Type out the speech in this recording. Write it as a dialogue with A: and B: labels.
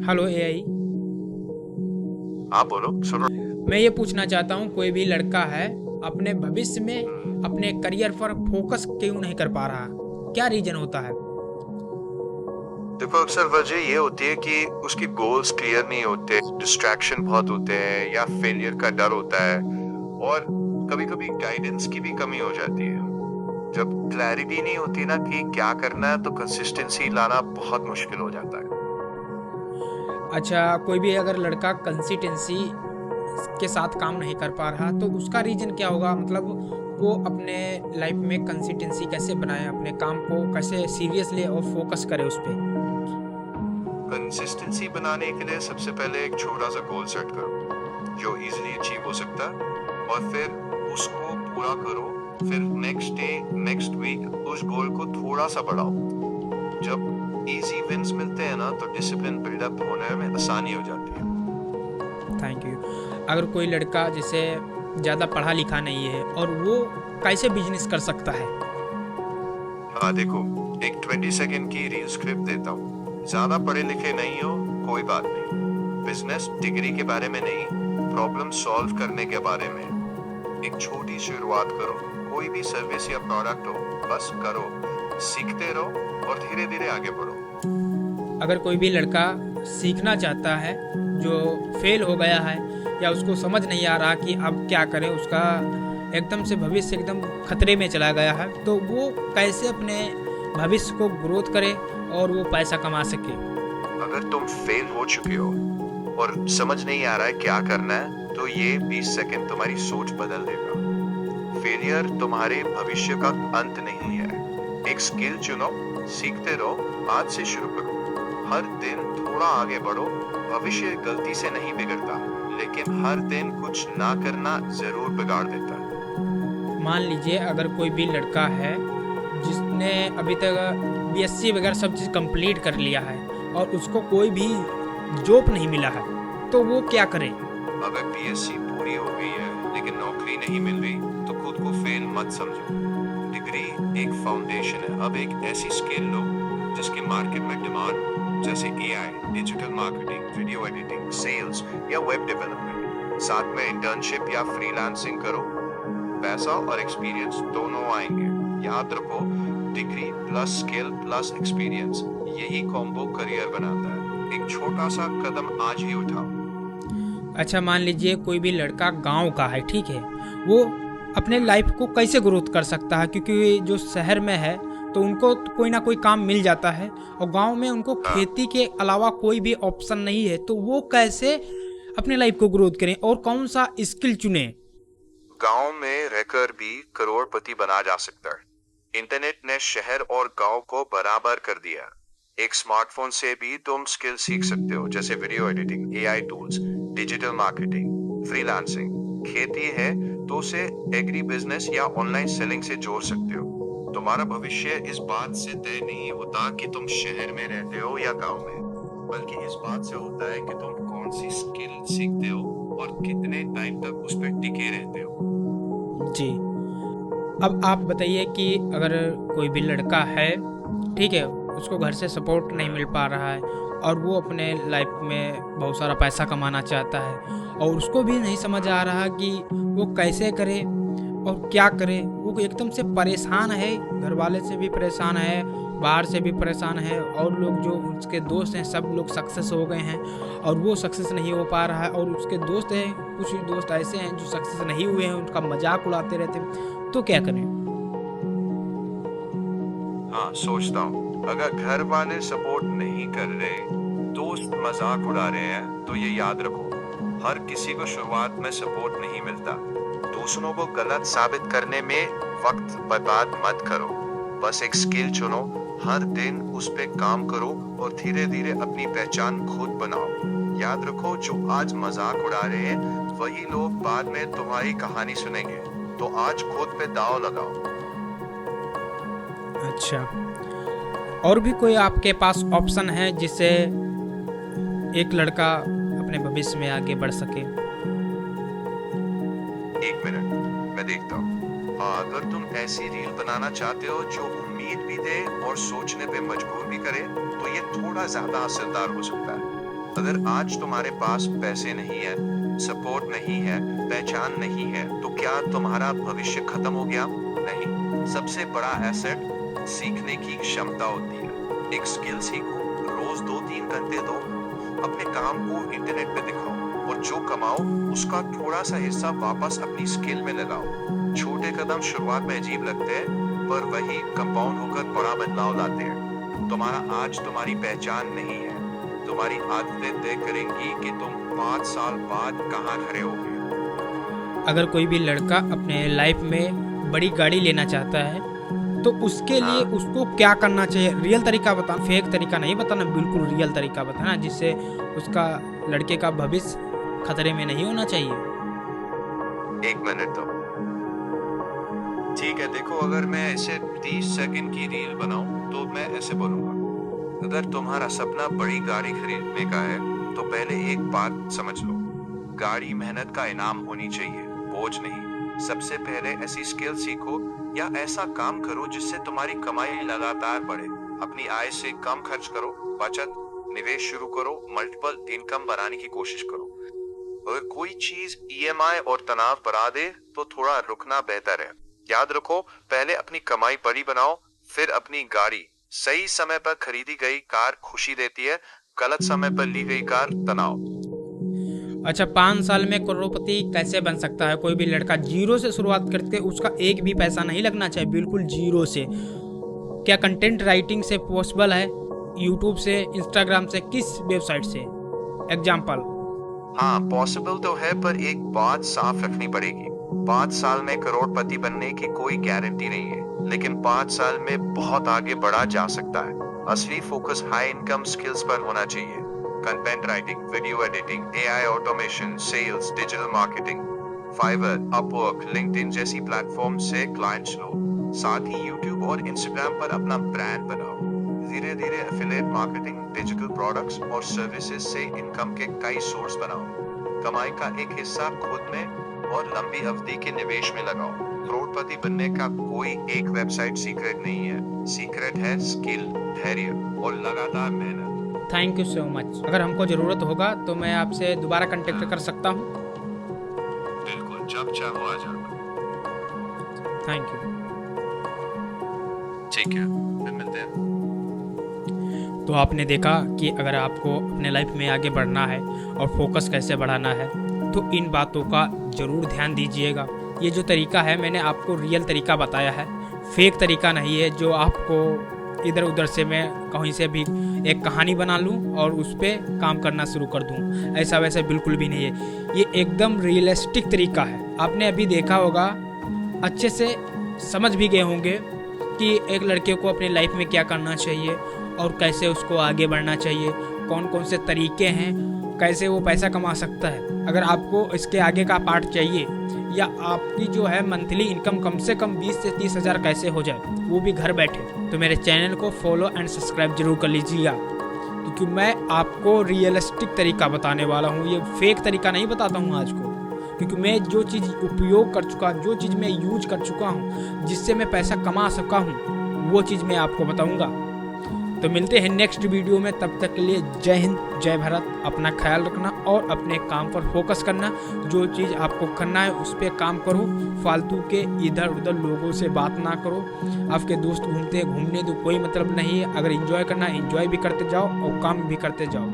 A: Hello AI.
B: हाँ बोलो सुनो।
A: मैं ये पूछना चाहता हूँ, कोई भी लड़का है अपने भविष्य में
B: हम्म,
A: अपने करियर पर फोकस क्यों नहीं कर पा रहा? क्या रीजन होता है?
B: देखो अक्सर वजह ये होती है कि उसकी गोल्स क्लियर नहीं होते, डिस्ट्रैक्शन बहुत होते हैं या फेलियर का डर होता है और कभी कभी गाइडेंस की भी कमी हो जाती है। जब क्लैरिटी नहीं होती ना कि क्या करना है तो कंसिस्टेंसी लाना बहुत मुश्किल हो जाता है।
A: अच्छा, कोई भी अगर लड़का कंसिस्टेंसी के साथ काम नहीं कर पा रहा तो उसका रीजन क्या होगा? मतलब वो अपने लाइफ में कंसिस्टेंसी कैसे बनाए, अपने काम को कैसे सीरियस ले और फोकस करे उस पे?
B: कंसिस्टेंसी बनाने के लिए सबसे पहले एक छोटा सा गोल सेट करो जो इजीली अचीव हो सकता है और फिर उसको पूरा करो। फिर नेक्स्ट डे नेक्स्ट वीक उस गोल को थोड़ा सा बढ़ाओ। जब इजी विंस मिलते हैं ना तो डिसिप्लिन बिल्डअप होने में आसानी हो जाती है।
A: Thank you. अगर कोई लड़का जैसे ज़्यादा पढ़ा लिखा नहीं है और वो कैसे बिजनेस कर सकता है?
B: हाँ देखो, एक 20 सेकेंड की रील स्क्रिप्ट देता हूँ। ज्यादा पढ़े लिखे नहीं हो कोई बात नहीं, बिजनेस डिग्री के बारे में नहीं, प्रॉब्लम सॉल्व करने के बारे में। एक छोटी शुरुआत करो, कोई भी सर्विस या प्रोडक्ट हो, बस करो, सीखते रहो और धीरे धीरे आगे बढ़ो।
A: अगर कोई भी लड़का सीखना चाहता है जो फेल हो गया है या उसको समझ नहीं आ रहा कि अब क्या करें, उसका एकदम से भविष्य एकदम खतरे में चला गया है, तो वो कैसे अपने भविष्य को ग्रोथ करे और वो पैसा कमा सके?
B: अगर तुम फेल हो चुके हो और समझ नहीं आ रहा है क्या करना है तो ये 20 सेकेंड तुम्हारी सोच बदल देगा। फेलियर तुम्हारे भविष्य का अंत नहीं है। एक स्किल चुनो, सीखते रहो, आज से शुरू करो, हर दिन थोड़ा आगे बढ़ो। भविष्य गलती से नहीं बिगड़ता, लेकिन हर दिन कुछ ना करना जरूर बिगाड़ देता है।
A: मान लीजिए अगर कोई भी लड़का है जिसने अभी तक बीएससी वगैरह सब चीज़ कंप्लीट कर लिया है और उसको कोई भी जॉब नहीं मिला है, तो वो क्या करे?
B: अगर बीएससी पूरी हो गई है लेकिन नौकरी नहीं मिल रही तो खुद को फेल मत समझो। डिग्री एक फाउंडेशन है। अब एक ऐसी स्किल लो जिसकी मार्केट में डिमांड हो, जैसे AI, digital marketing, video editing, sales या वेब डेवलपमेंट। साथ में इंटर्नशिप या फ्रीलांसिंग करो, पैसा और एक्सपीरियंस दोनों आएंगे। याद रखो, degree plus skill plus experience, यही कॉम्बो करियर बनाता है। एक छोटा सा कदम आज ही उठाओ।
A: अच्छा, मान लीजिए कोई भी लड़का गांव का है, ठीक है, वो अपने लाइफ को कैसे ग्रोथ कर सकता है? क्योंकि जो शहर में है तो उनको तो कोई ना कोई काम मिल जाता है और गांव में उनको
B: हाँ,
A: खेती के अलावा कोई भी ऑप्शन नहीं है, तो वो कैसे अपने लाइफ को ग्रोथ करें और कौन सा स्किल चुने?
B: गांव में रहकर भी करोड़पति बना जा सकता है। इंटरनेट ने शहर और गांव को बराबर कर दिया। एक स्मार्टफोन से भी तुम स्किल सीख सकते हो, जैसे video editing, AI tools, digital marketing, freelancing. खेती है तो उसे एग्री बिजनेस या ऑनलाइन सेलिंग से जोड़ सकते हो। तुम्हारा भविष्य इस बात से तय नहीं होता कि तुम शहर में रहते हो या गांव में, बल्कि इस बात से होता है कि तुम कौन सी स्किल सीखते हो और कितने टाइम तक उस पर टिके रहते हो।
A: जी। अब आप बताइए कि अगर कोई भी लड़का है, ठीक है, उसको घर से सपोर्ट नहीं मिल पा रहा है और वो अपने लाइफ में बहुत सारा पैसा कमाना चाहता है और उसको भी नहीं समझ आ रहा कि वो कैसे करे और क्या करे, वो एकदम से परेशान है, घर वाले से भी परेशान है, बाहर से भी परेशान है और लोग जो उसके दोस्त हैं सब लोग सक्सेस हो गए हैं और वो सक्सेस नहीं हो पा रहा है और उसके दोस्त हैं, कुछ दोस्त ऐसे हैं जो सक्सेस नहीं हुए हैं, उनका मजाक उड़ाते रहते हैं, तो क्या करें?
B: हाँ सोचता हूँ, अगर घर वाले सपोर्ट नहीं कर रहे, दोस्त मजाक उड़ा रहे हैं, तो ये याद रखो, हर किसी को शुरुआत में सपोर्ट नहीं मिलता। दूसरों को गलत साबित करने में वक्त बर्बाद मत करो। बस एक स्किल चुनो, हर दिन उस पे काम करो और धीरे धीरे अपनी पहचान खुद बनाओ। याद रखो, जो आज मजाक उड़ा रहे हैं वही लोग बाद में तुम्हारी कहानी सुनेंगे। तो आज खुद पे दांव लगाओ।
A: अच्छा, और भी कोई आपके पास ऑप्शन है जिससे एक लड़का अपने भविष्य में आगे बढ़ सके?
B: एक मिनट, मैं देखता हूँ। हाँ, अगर तुम ऐसी रील बनाना चाहते हो जो उम्मीद भी दे और सोचने पे मजबूर भी करे तो ये थोड़ा ज्यादा असरदार हो सकता है। अगर आज तुम्हारे पास पैसे नहीं है, सपोर्ट नहीं है, पहचान नहीं है, तो क्या तुम्हारा भविष्य खत्म हो गया? नहीं। सबसे बड़ा एसेट सीखने की क्षमता होती है। एक स्किल सीखो, रोज 2-3 घंटे दो, अपने काम को इंटरनेट पे दिखाओ और जो कमाओ उसका थोड़ा सा हिस्सा वापस अपनी स्किल में लगाओ। छोटे कदम शुरुआत में अजीब लगते हैं, पर वही कंपाउंड होकर बड़ा बदलाव लाते हैं। तुम्हारा आज तुम्हारी पहचान नहीं है, तुम्हारी आदतें तय करेंगी कि तुम 5 साल बाद कहाँ खड़े होगे।
A: अगर कोई भी लड़का अपने लाइफ में बड़ी गाड़ी लेना चाहता है तो उसके लिए उसको क्या करना चाहिए? रियल तरीका बताना, फेक तरीका नहीं बताना, बिल्कुल रियल तरीका बताना, जिससे उसका लड़के का भविष्य खतरे में नहीं होना चाहिए।
B: 1 मिनट दो। ठीक है, देखो, अगर मैं ऐसे 30 सेकंड की रील बनाऊं तो मैं ऐसे बोलूंगा, अगर तुम्हारा सपना बड़ी गाड़ी खरीदने का है तो पहले एक बात समझ लो, गाड़ी मेहनत का इनाम होनी चाहिए, बोझ नहीं। सबसे पहले ऐसी स्किल सीखो या ऐसा काम करो जिससे तुम्हारी कमाई लगातार बढ़े। अपनी आय से कम खर्च करो, बचत, निवेश शुरू करो, मल्टीपल इनकम बनाने की कोशिश करो। अगर कोई चीज ईएमआई और तनाव बढ़ा दे तो थोड़ा रुकना बेहतर है। याद रखो, पहले अपनी कमाई बड़ी बनाओ, फिर अपनी गाड़ी। सही समय पर खरीदी गई कार खुशी देती है, गलत समय पर ली गई कार तनाव।
A: अच्छा, 5 साल में करोड़पति कैसे बन सकता है कोई भी लड़का? जीरो से शुरुआत करते, उसका एक भी पैसा नहीं लगना चाहिए, बिल्कुल जीरो से। क्या कंटेंट राइटिंग से पॉसिबल है? यूट्यूब से, इंस्टाग्राम से, किस वेबसाइट से? एग्जाम्पल।
B: हाँ, पॉसिबल तो है, पर एक बात साफ रखनी पड़ेगी, 5 साल में करोड़पति बनने की कोई गारंटी नहीं है, लेकिन 5 साल में बहुत आगे बढ़ा जा सकता है। असली फोकस हाई इनकम स्किल्स पर होना चाहिए। Content writing, video editing, AI automation, sales, digital marketing, Fiverr, Upwork, LinkedIn जैसी प्लेटफॉर्म से क्लाइंट्स लो। साथ ही यूट्यूब और इंस्टाग्राम पर अपना ब्रांड बनाओ। धीरे धीरे एफिलिएट मार्केटिंग, डिजिटल प्रोडक्ट्स और सर्विसेज से इनकम के कई सोर्स बनाओ। कमाई का एक हिस्सा खुद में और लंबी अवधि के निवेश में लगाओ। करोड़पति बनने का कोई एक वेबसाइट सीक्रेट नहीं है, सीक्रेट है स्किल, धैर्य और लगातार मेहनत।
A: Thank you so much. अगर हमको ज़रूरत होगा तो मैं आपसे दोबारा कांटेक्ट कर सकता हूँ?
B: बिल्कुल, जब चाहो आ जाओ।
A: Thank you.
B: ठीक है, फिर मिलते हैं।
A: तो आपने देखा कि अगर आपको अपने लाइफ में आगे बढ़ना है और फोकस कैसे बढ़ाना है तो इन बातों का ज़रूर ध्यान दीजिएगा। ये जो तरीका है मैंने आपको रियल तरीका बताया है, फेक तरीका नहीं है जो आपको इधर उधर से मैं कहीं से भी एक कहानी बना लूं और उस पर काम करना शुरू कर दूं। ऐसा वैसा बिल्कुल भी नहीं है, ये एकदम रियलिस्टिक तरीका है। आपने अभी देखा होगा, अच्छे से समझ भी गए होंगे कि एक लड़के को अपने लाइफ में क्या करना चाहिए और कैसे उसको आगे बढ़ना चाहिए, कौन कौन से तरीके हैं, कैसे वो पैसा कमा सकता है। अगर आपको इसके आगे का पार्ट चाहिए या आपकी जो है मंथली इनकम कम से कम 20 से 30 हज़ार कैसे हो जाए, वो भी घर बैठे, तो मेरे चैनल को फॉलो एंड सब्सक्राइब जरूर कर लीजिएगा, क्योंकि मैं आपको रियलिस्टिक तरीका बताने वाला हूँ। ये फेक तरीका नहीं बताता हूँ आज को, क्योंकि मैं जो चीज़ उपयोग कर चुका, जो चीज़ मैं यूज कर चुका हूँ, जिससे मैं पैसा कमा सका हूँ, वो चीज़ मैं आपको बताऊँगा। तो मिलते हैं नेक्स्ट वीडियो में, तब तक के लिए जय हिंद, जय भारत। अपना ख्याल रखना और अपने काम पर फोकस करना। जो चीज़ आपको करना है उस पर काम करो, फालतू के इधर उधर लोगों से बात ना करो। आपके दोस्त घूमने तो कोई मतलब नहीं है। अगर एंजॉय करना है एंजॉय भी करते जाओ और काम भी करते जाओ।